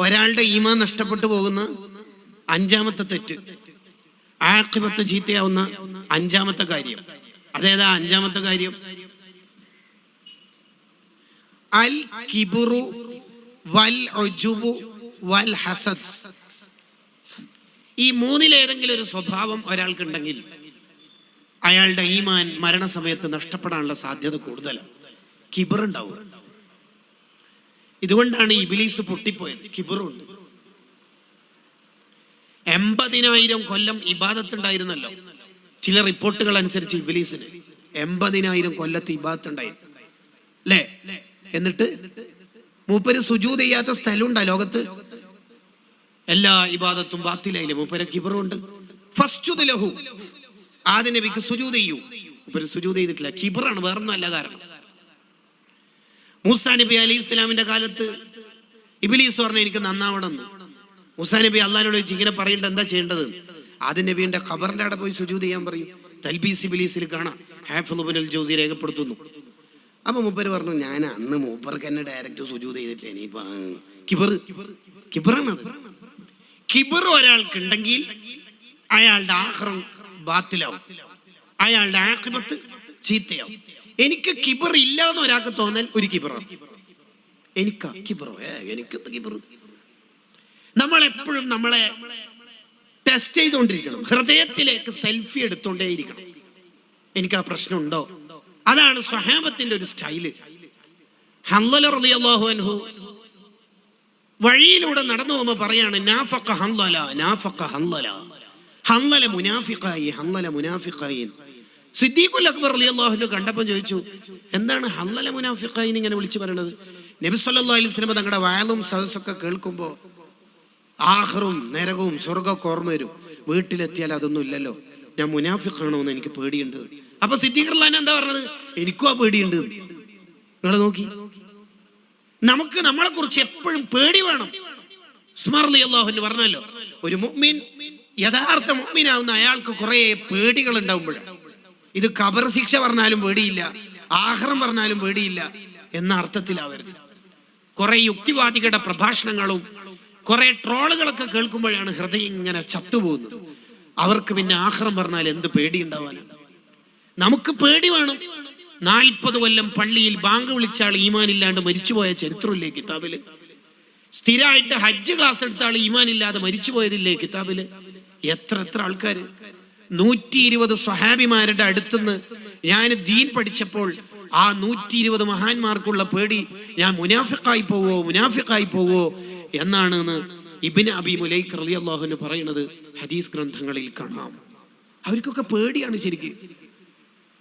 ഒരാളുടെ ഈമാൻ നഷ്ടപ്പെട്ടു പോകുന്ന അഞ്ചാമത്തെ തെറ്റ്, ആഖിബത്ത് ചീത്തയാവുന്ന അഞ്ചാമത്തെ കാര്യം. അതേതാ അഞ്ചാമത്തെ കാര്യം? അൽ കിബ്റു വൽ ഉജുബു വൽ ഹസദ്. ഈ മൂന്നിലേതെങ്കിലും ഒരു സ്വഭാവം ഒരാൾക്കുണ്ടെങ്കിൽ അയാളുടെ ഈമാൻ മരണസമയത്ത് നഷ്ടപ്പെടാനുള്ള സാധ്യത കൂടുതലാണ്. കിബർ ഉണ്ടാവുക. ഇതുകൊണ്ടാണ് ഇബ്ലീസ് പൊട്ടിപ്പോയത്. കിബറുണ്ട്. 80,000 കൊല്ലം ഇബാദത്തുണ്ടായിരുന്നല്ലോ. ചില റിപ്പോർട്ടുകൾ അനുസരിച്ച് ഇബ്ലീസിന് 80,000 കൊല്ലത്ത് ഇബാദത്തുണ്ടായിരുന്നു അല്ലേ? എന്നിട്ട് മൂപ്പര് സുജൂദ് ചെയ്യാത്ത സ്ഥലമുണ്ടാ ലോകത്ത്? എല്ലാ ഇബാദത്തും ബാത്തിലായില്ലേ? മൂപ്പര് കിബറുണ്ട്. ഫസ്ജുദ് ലഹു, ആദ്യ നബിക്ക് സുജൂദ് ചെയ്യൂ. മൂപ്പര് സുജൂദ് ചെയ്തിട്ടില്ല. കിബറാണ്, വേറൊന്നും അല്ല കാരണം. മൂസാ നബി അലൈഹി ഇസ്ലാമിന്റെ കാലത്ത് ഇബ്ലീസ് പറഞ്ഞു എനിക്ക് നന്നാവണം. മൂസാ നബി അള്ളാഹിനോട് ചോദിച്ചു ഇങ്ങനെ പറയേണ്ട എന്താ ചെയ്യേണ്ടത്? ആദ്യ നബിയുടെ ഖബറിന്റെ അവിടെ പോയി സുജൂദ് ചെയ്യാൻ പറയും. തൽബീസ് ഇബ്ലീസിൽ കാണാം, ഹാഫിള് ഇബ്നുൽ ജൗസി രേഖപ്പെടുത്തുന്നു. അപ്പൊ മൂപ്പര് പറഞ്ഞു ഞാൻ അന്ന് മൂപ്പർക്ക് എന്നെ ഡയറക്റ്റ് സുജൂദ് ചെയ്തിട്ടില്ല. ഇനിയിപ്പോ കിബറാണത്. കിബർ ഒരാൾക്കുണ്ടെങ്കിൽ അയാളുടെ ആഖിറം ബാത്തിലാവും, അയാളുടെ ആഖിബത്ത് ചീത്തയാവും. എനിക്ക് കിബർ ഇല്ല എന്ന് ഒരാൾക്ക് തോന്നൽ ഒരു കിബറാണ്. എനിക്കാ കിബറോ? എനിക്കെന്ത് കിബർ? നമ്മളെപ്പോഴും നമ്മളെ ടെസ്റ്റ് ചെയ്തുകൊണ്ടിരിക്കണം. ഹൃദയത്തിലേക്ക് സെൽഫി എടുത്തോണ്ടേയിരിക്കണം. എനിക്ക് ആ പ്രശ്നമുണ്ടോ? അതാണ് സ്വഹാബത്തിന്റെ ഒരു സ്റ്റൈല്. ഹൻളല റളിയല്ലാഹു അൻഹു വഴിയിലൂടെ നടന്നു പോകുമ്പോൾ പറയാണ് നാഫഖ ഹൻളല, നാഫഖ ഹൻളല. ഹൻളല മുനാഫിഖായി, ഹൻളല മുനാഫിഖായി. സിദ്ദീഖുൽ അക്ബർ റളിയല്ലാഹു അൻഹു കണ്ടപ്പോൾ ചോദിച്ചു എന്താണ് ഹൻളല മുനാഫിഖായി ഇങ്ങനെ വിളിച്ചു പറയണത്? നബി സല്ലല്ലാഹു അലൈഹി വസല്ലം തങ്ങളുടെ വയലും സദസ്സൊക്കെ കേൾക്കുമ്പോൾ ആഖിറും നരകവും സ്വർഗ്ഗമൊക്കെ ഓർമ്മ വരും. വീട്ടിലെത്തിയാൽ അതൊന്നും ഇല്ലല്ലോ, ഞാൻ മുനാഫിഖാണോ എന്ന് എനിക്ക് പേടിയുണ്ട്. അപ്പൊ സിദ്ദീഖ് റളിയല്ലാഹു എന്താ പറഞ്ഞത്? എനിക്കും ആ പേടിയുണ്ട്. നിങ്ങൾ നോക്കി, നമുക്ക് നമ്മളെ കുറിച്ച് എപ്പോഴും പേടി വേണം. ഉസ്മാൻ റളിയല്ലാഹു അൻഹു പറഞ്ഞല്ലോ, ഒരു മുഅ്മിൻ യഥാർത്ഥ മുഅ്മിനാവുന്ന അയാൾക്ക് കുറെ പേടികൾ ഉണ്ടാവുമ്പോഴാണ്. ഇത് ഖബർ ശിക്ഷ പറഞ്ഞാലും പേടിയില്ല, ആഖിറം പറഞ്ഞാലും പേടിയില്ല എന്ന അർത്ഥത്തിലാവരുത്. കുറെ യുക്തിവാദികളുടെ പ്രഭാഷണങ്ങളും കുറെ ട്രോളുകളൊക്കെ കേൾക്കുമ്പോഴാണ് ഹൃദയം ഇങ്ങനെ ചത്തുപോകുന്നത്. അവർക്ക് പിന്നെ ആഖിറം പറഞ്ഞാൽ എന്ത് പേടി ഉണ്ടാവാനാണ്? നമുക്ക് പേടി വേണം. 40 കൊല്ലം പള്ളിയിൽ ബാങ്ക് വിളിച്ചാൽ ഈമാനില്ലാണ്ട് മരിച്ചുപോയ ചരിത്രമില്ലേ കിതാബില്? സ്ഥിരമായിട്ട് ഹജ്ജ് ക്ലാസ് എടുത്ത ആൾ ഈമാനില്ലാതെ മരിച്ചുപോയതില്ലേ കിതാബില്? എത്ര ആൾക്കാർ. 120 സ്വഹാബിമാരുടെ അടുത്തുനിന്ന് ഞാൻ ദീൻ പഠിച്ചപ്പോൾ ആ 120 മഹാന്മാർക്കുള്ള പേടി ഞാൻ മുനാഫിഖായി പോവോ എന്നാണ് ഇബ്നു അബി മുലൈക്ക് റളിയല്ലാഹു അൻഹു പറയുന്നത് ഹദീസ് ഗ്രന്ഥങ്ങളിൽ കാണാം. അവർക്കൊക്കെ പേടിയാണ് ശരിക്കും.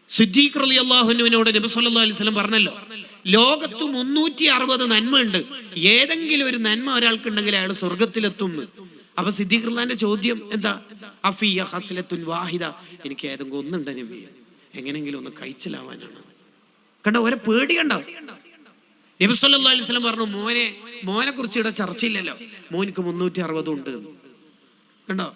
സിദ്ദീഖ് റളിയല്ലാഹു അൻഹുവിനോട് നബി സല്ലല്ലാഹു അലൈഹി വസല്ലം പറഞ്ഞല്ലോ, ലോകത്ത് 360 നന്മയുണ്ട്, ഏതെങ്കിലും ഒരു നന്മ ഒരാൾക്കുണ്ടെങ്കിൽ അയാൾ സ്വർഗത്തിലെത്തും. അപ്പൊ സിദ്ദീഖ് റളിയല്ലാഹുവിന്റെ ചോദ്യം എന്താ? അഫിയ ഹസ്ലത്തുൽ വാഹിദ, എനിക്ക് ഏതെങ്കിലും ഒന്നുണ്ട് നബി, എങ്ങനെങ്കിലും ഒന്ന് കഴിച്ചിലാവാനാണ്. കണ്ടോ, ഒരു പേടി കണ്ടോ? നബി സല്ലല്ലാഹു അലൈഹി വസല്ലം പറഞ്ഞു മോനെ കുറിച്ച് ഇവിടെ ചർച്ചയില്ലല്ലോ, മോനിക്ക് 360 ഉണ്ട്. കണ്ടോ?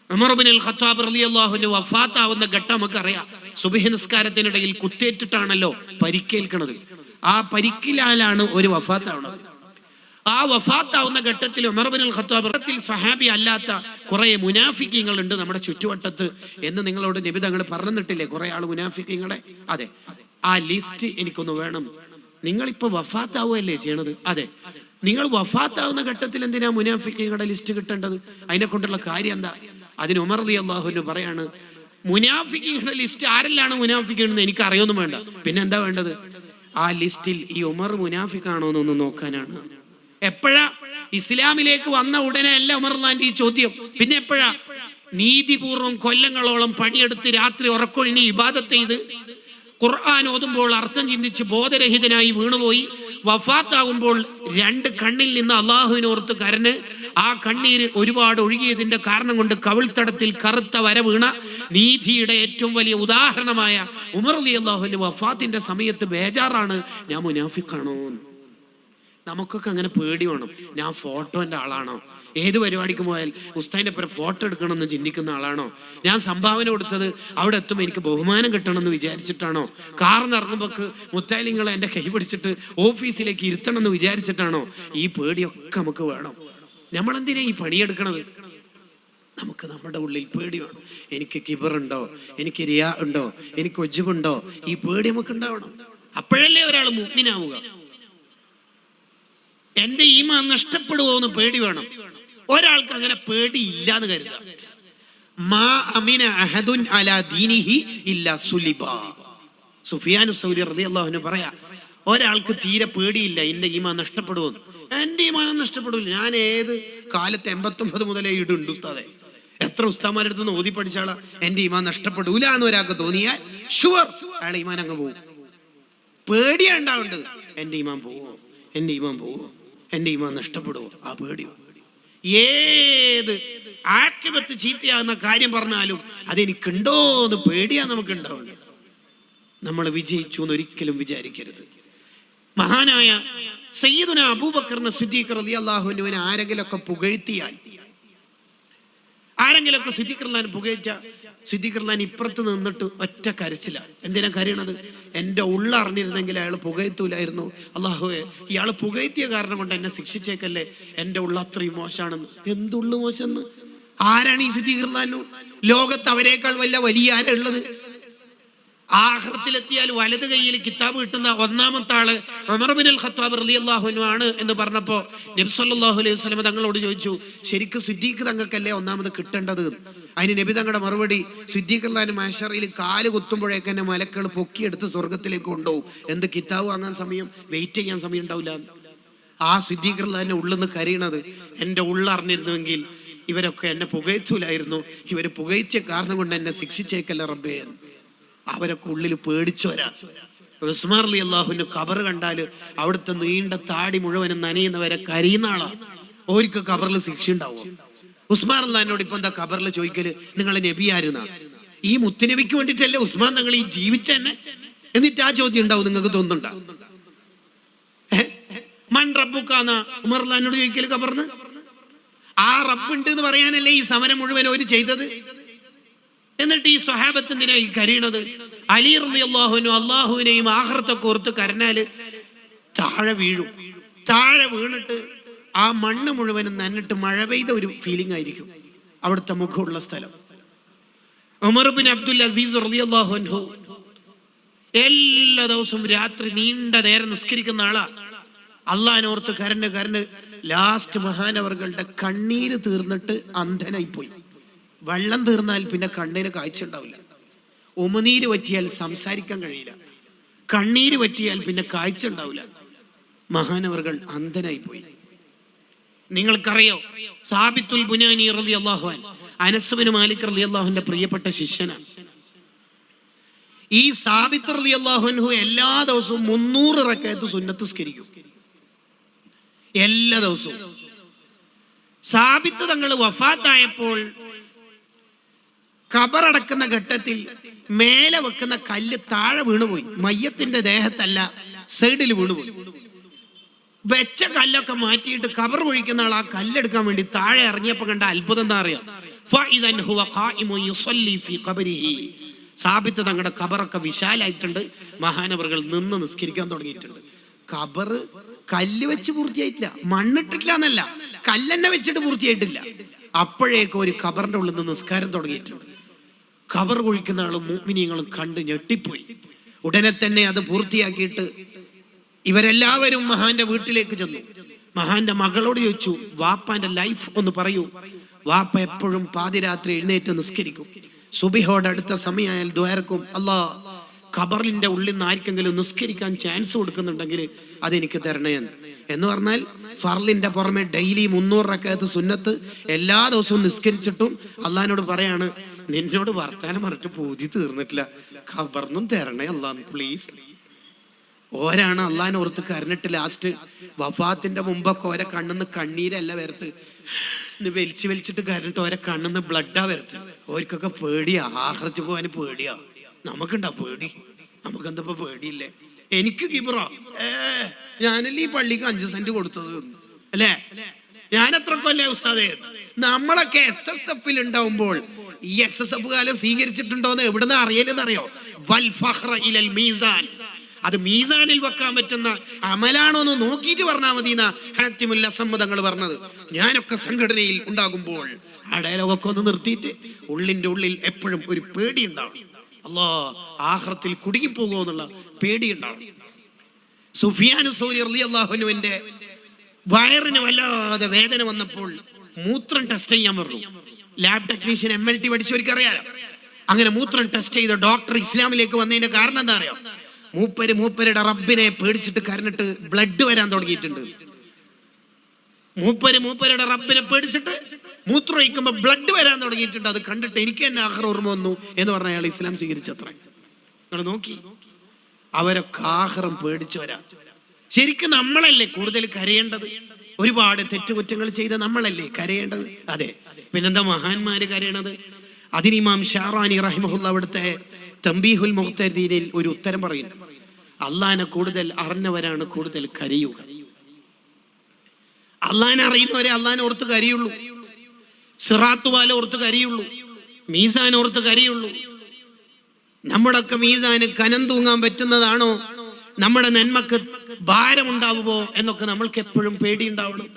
ഉമർ ഇബ്നുൽ ഖത്താബ് റളിയല്ലാഹു അൻഹു വഫാത്താവുന്ന ഘട്ടം നമുക്കറിയാം. സുബ്ഹി നിസ്കാരത്തിനിടയിൽ കുത്തേറ്റിട്ടാണല്ലോ പരിക്കേൽക്കുന്നത്. ആ പരിക്കിലാലാണ് ഒരു വഫാത്താവുന്നത്. ആ വഫാത്താവുന്ന ഘട്ടത്തിൽ ഉമർ ഇബ്നുൽ ഖത്താബ് സഹാബി അല്ലാത്ത കുറെ മുനാഫിക്കീങ്ങൾ ഉണ്ട് നമ്മുടെ ചുറ്റുവട്ടത്ത് എന്ന് നിങ്ങളോട് നബി തങ്ങൾ പറഞ്ഞിട്ടില്ലേ? കുറെ ആൾ മുനാഫിക്കീങ്ങളെ. അതെ, ആ ലിസ്റ്റ് എനിക്കൊന്ന് വേണം. നിങ്ങളിപ്പോ വഫാത്താവുകയല്ലേ ചെയ്യണത്? അതെ, നിങ്ങൾ വഫാത്താവുന്ന ഘട്ടത്തിൽ എന്തിനാ മുനാഫിക്കീങ്ങളുടെ ലിസ്റ്റ് കിട്ടേണ്ടത്? അതിനെ കൊണ്ടുള്ള കാര്യം എന്താ? അതിന് ഉമർ റളിയല്ലാഹു അൻഹു പറയാണ്, മുനാഫിക്കീങ്ങളുടെ ലിസ്റ്റ് ആരെല്ലാണ് മുനാഫിക്കീന്ന് എനിക്ക് അറിയൊന്നും വേണ്ട. പിന്നെ എന്താ വേണ്ടത്? ആ ലിസ്റ്റിൽ ഈ ഉമർ മുനാഫിക്കാണോ എന്നൊന്ന് നോക്കാനാണ്. എപ്പോഴാ? ഇസ്ലാമിലേക്ക് വന്ന ഉടനെ അല്ല ഉമർ റളിയല്ലാഹു ഈ ചോദ്യം. പിന്നെ എപ്പോഴാ? നീതിപൂർവ്വം കൊല്ലങ്ങളോളം പണിയെടുത്ത് രാത്രി ഉറക്കൊഴിഞ്ഞ് ഇബാദത്ത് ചെയ്ത് ഖുർആൻ ഓതുമ്പോൾ അർത്ഥം ചിന്തിച്ച് ബോധരഹിതനായി വീണുപോയി വഫാത്താകുമ്പോൾ 2 കണ്ണിൽ നിന്ന് അള്ളാഹുവിനോർത്ത് കരഞ്ഞ് ആ കണ്ണീര് ഒരുപാട് ഒഴുകിയതിന്റെ കാരണം കൊണ്ട് കവിൾത്തടത്തിൽ കറുത്ത വര വീണ നീതിയുടെ ഏറ്റവും വലിയ ഉദാഹരണമായ ഉമർ റളിയല്ലാഹു അൻഹു വഫാത്തിന്റെ സമയത്ത് ബേജാറാണ്, ഞാൻ മുനാഫിക്കാണോ? നമുക്കൊക്കെ അങ്ങനെ പേടി വേണം. ഞാൻ ഫോട്ടോന്റെ ആളാണോ? ഏത് പരിപാടിക്ക് പോയാൽ ഉസ്താദിന്റെ ഒപ്പം ഫോട്ടോ എടുക്കണമെന്ന് ചിന്തിക്കുന്ന ആളാണോ? ഞാൻ സംഭാവന കൊടുത്തത് അവിടെ എത്തുമ്പോൾ എനിക്ക് ബഹുമാനം കിട്ടണമെന്ന് വിചാരിച്ചിട്ടാണോ? കാറിന്ന് ഇറങ്ങുമ്പോൾ മുത്താലിങ്ങളെ എൻ്റെ കൈ പിടിച്ചിട്ട് ഓഫീസിലേക്ക് ഇരുത്തണം എന്ന് വിചാരിച്ചിട്ടാണോ? ഈ പേടിയൊക്കെ നമുക്ക് വേണം. നമ്മളെന്തിനാ ഈ പണിയെടുക്കണത്? നമുക്ക് നമ്മുടെ ഉള്ളിൽ പേടി വേണം. എനിക്ക് കിബറുണ്ടോ, എനിക്ക് റിയാ ഉണ്ടോ, എനിക്ക് ഒജ്ജുബുണ്ടോ? ഈ പേടി നമുക്ക് ഉണ്ടാവണം. അപ്പോഴല്ലേ ഒരാൾ മുഅ്മിനാവുക. എന്റെ ഈമാൻ നഷ്ടപ്പെടുവോ എന്ന് പേടി വേണം. ഒരാൾക്ക് അങ്ങനെ പേടി ഇല്ലാന്ന് കരുതാം. മാ അമിന അഹദുൻ അലാ ദീനിഹി ഇല്ലാ സുലിബ. സുഫിയാൻ സൗരി റളിയല്ലാഹു അൻഹു പറയാ, ഒരാൾക്ക് തീരെ പേടിയില്ല എന്റെ ഈമാൻ നഷ്ടപ്പെടുവോന്ന്. എന്റെ ഈമാനം നഷ്ടപ്പെടില്ല. ഞാൻ ഏത് കാലത്ത് 89 മുതലേ ഇടുണ്ട് ഉസ്താദെ. എത്ര ഉസ്താമാരുടെ അടുത്ത് ഓതി പഠിച്ചാളാ. എന്റെ ഈമാൻ നഷ്ടപ്പെടൂല എന്ന് ഒരാൾക്ക് തോന്നിയാൽ ഷുവർ അയാളെ ഈമാൻ അങ്ങ് പോകും. പേടിയാ ഉണ്ടാവേണ്ടത്. എന്റെ ഈമാൻ പോവോ, എന്റെ ഈമാൻ പോവോ, എന്റെ ഈമാൻ നഷ്ടപ്പെടുവോ? ആ പേടി. ഏത് ആക്കിബത്ത് ചീത്തയാകുന്ന കാര്യം പറഞ്ഞാലും അതെനിക്കുണ്ടോ എന്ന് പേടിയാ നമുക്ക് ഉണ്ടാവേണ്ടത്. നമ്മൾ വിജയിച്ചു എന്ന് ഒരിക്കലും വിചാരിക്കരുത്. മഹാനായ സയ്യിദുനാ അബൂബക്കർ സിദ്ദീഖ് റളിയല്ലാഹു അൻഹുവിനെ ആരെങ്കിലൊക്കെ പുകഴ്ത്തിയാൽ, ആരെങ്കിലൊക്കെ സിദ്ദീഖ് റളിയല്ലാഹു പുകഴ്ത്ത, സിദ്ദീഖ് റളിയല്ലാഹു ഇപ്പുറത്ത് നിന്നിട്ട് ഒറ്റ കരച്ചില. എന്തിനാ കരയണത്? എൻ്റെ ഉള്ളറിഞ്ഞിരുന്നെങ്കിൽ അയാൾ പുകഴ്ത്തൂലായിരുന്നു. അല്ലാഹുവേ, ഇയാൾ പുകഴ്ത്തിയ കാരണം കൊണ്ട് എന്നെ ശിക്ഷിച്ചേക്കല്ലേ, എൻ്റെ ഉള്ള അത്രയും മോശമാണെന്ന്. എന്തുള്ളു മോശമെന്ന്? ആരാണ് ഈ സിദ്ദീഖ് റളിയല്ലാഹു? ലോകത്ത് അവരെക്കാൾ വലിയ ആരാ ഉള്ളത്? ആഖിറത്തിലെത്തിയാൽ വലത് കൈയിൽ കിതാബ് കിട്ടുന്ന ഒന്നാമത്തെ ആള് ഉമർ ഇബ്നുൽ ഖത്താബ് റളിയല്ലാഹു അൻഹു ആണ് എന്ന് പറഞ്ഞപ്പോൾ നബി സല്ലല്ലാഹു അലൈഹി വസല്ലം തങ്ങളോട് ചോദിച്ചു, ശരിക്കും സിദ്ദീഖ് തങ്ങൾക്കല്ലേ ഒന്നാമത് കിട്ടേണ്ടത്? അതിന് നബി തങ്ങളുടെ മറുപടി, സിദ്ദീഖ് റളിയല്ലാഹു മഹ്ശറിൽ കാല് കുത്തുമ്പോഴേക്ക് തന്നെ മലക്കുകൾ പൊക്കിയെടുത്ത് സ്വർഗത്തിലേക്ക് കൊണ്ടുപോകും. എന്ത് കിതാബ് വാങ്ങാൻ സമയം, വെയിറ്റ് ചെയ്യാൻ സമയം ഉണ്ടാവില്ല. ആ സിദ്ദീഖ് റളിയല്ലാഹു ഉള്ളിൽ നിന്ന് കരയണത്, എൻ്റെ ഉള്ളറിഞ്ഞിരുന്നുവെങ്കിൽ ഇവരൊക്കെ എന്നെ പുകഴ്ത്തൂലായിരുന്നു, ഇവർ പുകഴ്ത്തിയ കാരണം കൊണ്ട് എന്നെ ശിക്ഷിച്ചേക്കല്ല റബ്ബേ. അവരൊക്കെ ഉള്ളിൽ പേടിച്ചോരാ. ഉസ്മാൻ റളിയല്ലാഹുവിന്റെ ഖബർ കണ്ടാല് അവിടുത്തെ നീണ്ട താടി മുഴുവനും നനയുന്നവരെ കരയുന്ന ആളാ. ഓർക്ക് ഖബറിൽ ശിക്ഷ ഉണ്ടാവും. ഉസ്മാൻ റളിയല്ലാഹുവിനോട് ഇപ്പൊ എന്താ ഖബറിൽ ചോദിക്കല്, നിങ്ങൾ നബി ആയിരുന്നാ? ഈ മുത്തുനബിക്ക് വേണ്ടിട്ടല്ലേ ഉസ്മാൻ തങ്ങൾ ഈ ജീവിച്ചെന്നെ? എന്നിട്ട് ആ ചോദ്യം ഉണ്ടാവും. നിങ്ങൾക്ക് തോന്നുന്നുണ്ടാ? മൻ റബ്ബുക്കാന്ന ഉമർ റളിയല്ലാഹുവിനോട് ചോദിക്കല് ഖബറിന്? ആ റബ്ബുണ്ട് എന്ന് പറയാനല്ലേ ഈ സമരം മുഴുവൻ അവർ ചെയ്തത്. എന്നിട്ട് ഈ സ്വഹാബത്ത് എന്തിനാ ഈ കരയണത്? അലി റളിയല്ലാഹു അൻഹു അല്ലാഹുവിനെയും ആഖിറത്തൊക്കെ ഓർത്ത് കരഞ്ഞാല് താഴെ വീഴും. താഴെ വീണിട്ട് ആ മണ്ണ് മുഴുവനും നന്നിട്ട് മഴ പെയ്ത ഒരു ഫീലിംഗ് ആയിരിക്കും അവിടുത്തെ മുഖമുള്ള സ്ഥലം. ഉമർ ഇബ്നു അബ്ദുൽ അസീസ് റളിയല്ലാഹു അൻഹു എല്ലാ ദിവസവും രാത്രി നീണ്ട നേരം നിസ്കരിക്കുന്ന ആളാ. അള്ളാഹിനെ ഓർത്ത് കരഞ്ഞ് ലാസ്റ്റ് മഹാനവറുകളുടെ കണ്ണീര് തീർന്നിട്ട് അന്ധനായി പോയി. വെള്ളം തീർന്നാൽ പിന്നെ കണ്ണിന് കാഴ്ച ഉണ്ടാവില്ല. ഉമനീര് പറ്റിയാൽ സംസാരിക്കാൻ കഴിയില്ല. കണ്ണീര് പറ്റിയാൽ പിന്നെ കാഴ്ച ഉണ്ടാവില്ല. മഹാനവറുകൾ അന്ധനായി പോയി. നിങ്ങൾക്കറിയോ, സാബിത്തുൽ ബുനാനി റളിയല്ലാഹു അൻഹു അനസ് ബിൻ മാലിക് റളിയല്ലാഹുവിന്റെ പ്രിയപ്പെട്ട ശിഷ്യനാണ്. ഈ സാബിത്ത് റളിയല്ലാഹു അൻഹു എല്ലാ ദിവസവും 300 റക്അത്ത് സുന്നത്ത് നിസ്കരിക്കും. എല്ലാ ദിവസവും. സാബിത്ത് തങ്ങൾ വഫാത്തായപ്പോൾ ഖബറടക്കുന്ന ഘട്ടത്തിൽ മേലെ വെക്കുന്ന കല്ല് താഴെ വീണുപോയി. മയ്യത്തിന്റെ ദേഹത്തല്ല, സൈഡിൽ വീണുപോയി. വെച്ച കല്ലൊക്കെ മാറ്റിയിട്ട് ഖബർ ഒഴിക്കുന്ന ആൾ ആ കല്ലെടുക്കാൻ വേണ്ടി താഴെ ഇറങ്ങിയപ്പോ കണ്ട അത്ഭുതം എന്താ അറിയാം? സാബിത്ത് തങ്ങളുടെ ഖബറൊക്കെ വിശാലായിട്ടുണ്ട്. മഹാനവറുകൾ നിന്ന് നിസ്കരിക്കാൻ തുടങ്ങിയിട്ടുണ്ട്. ഖബർ കല്ല് വെച്ച് പൂർത്തിയായിട്ടില്ല, മണ്ണിട്ടില്ല എന്നല്ല, കല്ലെന്നെ വെച്ചിട്ട് പൂർത്തിയായിട്ടില്ല. അപ്പോഴേക്കും ഒരു ഖബറിന്റെ ഉള്ളിൽ നിന്ന് നിസ്കാരം തുടങ്ങിയിട്ടുണ്ട്. ഖബർ കുഴിക്കുന്ന ആളും മുഅ്മിനീങ്ങളും കണ്ട് ഞെട്ടിപ്പോയി. ഉടനെ തന്നെ അത് പൂർത്തിയാക്കിയിട്ട് ഇവരെല്ലാവരും മഹാന്റെ വീട്ടിലേക്ക് ചെന്നു. മഹാന്റെ മകളോട് ചോദിച്ചു, വാപ്പാന്റെ ലൈഫ് ഒന്ന് പറയൂ. വാപ്പ എപ്പോഴും പാതിരാത്രി എഴുന്നേറ്റ് നിസ്കരിക്കും. സുബിഹോട് അടുത്ത സമയമായാൽ ദ്വാരക്കും, അല്ലാ ഖബറിന്റെ ഉള്ളിൽ നിന്ന് ആർക്കെങ്കിലും നിസ്കരിക്കാൻ ചാൻസ് കൊടുക്കുന്നുണ്ടെങ്കിൽ അതെനിക്ക് തരണേ എന്ന് പറഞ്ഞാൽ ഫർലിന്റെ പുറമെ ഡെയിലി 300 റക്അത്ത് സുന്നത്ത് എല്ലാ ദിവസവും നിസ്കരിച്ചിട്ടും അള്ളാഹിനോട് പറയാണ്, നിന്നോട് വർത്താനം പറഞ്ഞിട്ട് പൂതി തീർന്നിട്ടില്ല, ഖബറിനും തരണേ അള്ളാഹ് പ്ലീസ്. ഓരാണ് അള്ളാഹിനെ ഓർത്ത് കരഞ്ഞിട്ട് ലാസ്റ്റ് വഫാത്തിന്റെ മുമ്പൊക്കെ ഓരോ കണ്ണിന്ന് കണ്ണീരല്ല വരത്ത്, വലിച്ചിട്ട് കരഞ്ഞിട്ട് ഓരോ കണ്ണിന്ന് ബ്ലഡാ വരത്ത്. ഓർക്കൊക്കെ പേടിയാ, ആഖിറത്ത് പോകാൻ പേടിയാ. നമുക്കുണ്ടാ പേടി? നമുക്കെന്തപ്പോ പേടിയില്ലേ? എനിക്ക് കിബറോ? ഞാനല്ലേ ഈ പള്ളിക്ക് 5 സെന്റ് കൊടുത്തത് അല്ലേ? ഞാൻ എത്ര കൊല്ലേ ഉസ്താദേ? നമ്മളൊക്കെ SSF ഉണ്ടാവുമ്പോൾ ഈ SSF കാലം സ്വീകരിച്ചിട്ടുണ്ടോന്ന് എവിടുന്ന് അറിയലെന്നറിയോ? വൽ ഫഖ്റ ഇലൽ മീസാൻ. അത് മീസാനിൽ വെക്കാൻ പറ്റുന്ന അമലാണോ എന്ന് നോക്കിയിട്ട് പറഞ്ഞാൽ മതി എന്നാ ഹാത്തിമുൽ അസമ്മതങ്ങൾ പറഞ്ഞത്. ഞാനൊക്കെ സംഘടനയിൽ ഉണ്ടാകുമ്പോൾ ആ ഡയലോഗൊക്കെ ഒന്ന് നിർത്തിയിട്ട് ഉള്ളിന്റെ ഉള്ളിൽ എപ്പോഴും ഒരു പേടി ഉണ്ടാവും. അല്ലാ, ആഖിറത്തിൽ കുടുങ്ങിപ്പോകുമോ എന്നുള്ള പേടി ഉണ്ടാവും. സുഫിയാൻ സൗരി റളിയല്ലാഹു അൻഹുവിന്റെ വയറിന് വല്ലാതെ വേദന വന്നപ്പോൾ മൂത്രം ടെസ്റ്റ് ചെയ്യാൻ പറഞ്ഞു. Lab technician MLT പഠിച്ചവർക്കറിയാലോ. അങ്ങനെ മൂത്രം ടെസ്റ്റ് ചെയ്ത ഡോക്ടർ ഇസ്ലാമിലേക്ക് വന്നതിന്റെ കാരണം എന്താ അറിയോ? മൂപ്പരുടെ റബ്ബിനെ പേടിച്ചിട്ട് കരഞ്ഞിട്ട് ബ്ലഡ് വരാൻ തുടങ്ങിയിട്ടുണ്ട്. മൂപ്പരുടെ റബ്ബിനെ പേടിച്ചിട്ട് മൂത്രം ഒഴിക്കുമ്പോ ബ്ലഡ് വരാൻ തുടങ്ങിയിട്ടുണ്ട്. അത് കണ്ടിട്ട് എനിക്ക് തന്നെ ആഖിറ ഓർമ്മ വന്നു എന്ന് പറഞ്ഞ അയാൾ ഇസ്ലാം സ്വീകരിച്ചത്ര. നിങ്ങൾ നോക്കി, അവരൊക്കെ ആഖിറം പേടിച്ചവരാ. ശരിക്കും നമ്മളല്ലേ കൂടുതൽ കരയേണ്ടത്? ഒരുപാട് തെറ്റുകുറ്റങ്ങൾ ചെയ്ത നമ്മളല്ലേ കരയേണ്ടത്? അതെ, പിന്നെന്താ മഹാന്മാര് കരയണത്? അതിന് ഇമാം ഷാറാനി റഹിമഹുല്ല അവിടുത്തെ തംബീഹുൽ മുഖ്തദീനിൽ ഒരു ഉത്തരം പറയുന്നു. അള്ളാഹിനെ കൂടുതൽ അറിഞ്ഞവരാണ് കൂടുതൽ കരയുക. അള്ളാഹിനെ അറിയുന്നവരെ അള്ളാഹിനെ ഓർത്ത് കരയുള്ളൂ. സിറാത്ത് വാല ഓർത്ത് കരയുള്ളൂ. മീസാൻ ഓർത്ത് കരയുള്ളൂ. നമ്മുടെയൊക്കെ മീസാന് കനം തൂങ്ങാൻ പറ്റുന്നതാണോ? നമ്മുടെ നന്മക്ക് ഭാരമുണ്ടാവുമോ എന്നൊക്കെ നമ്മൾക്ക് എപ്പോഴും പേടിയുണ്ടാവണം.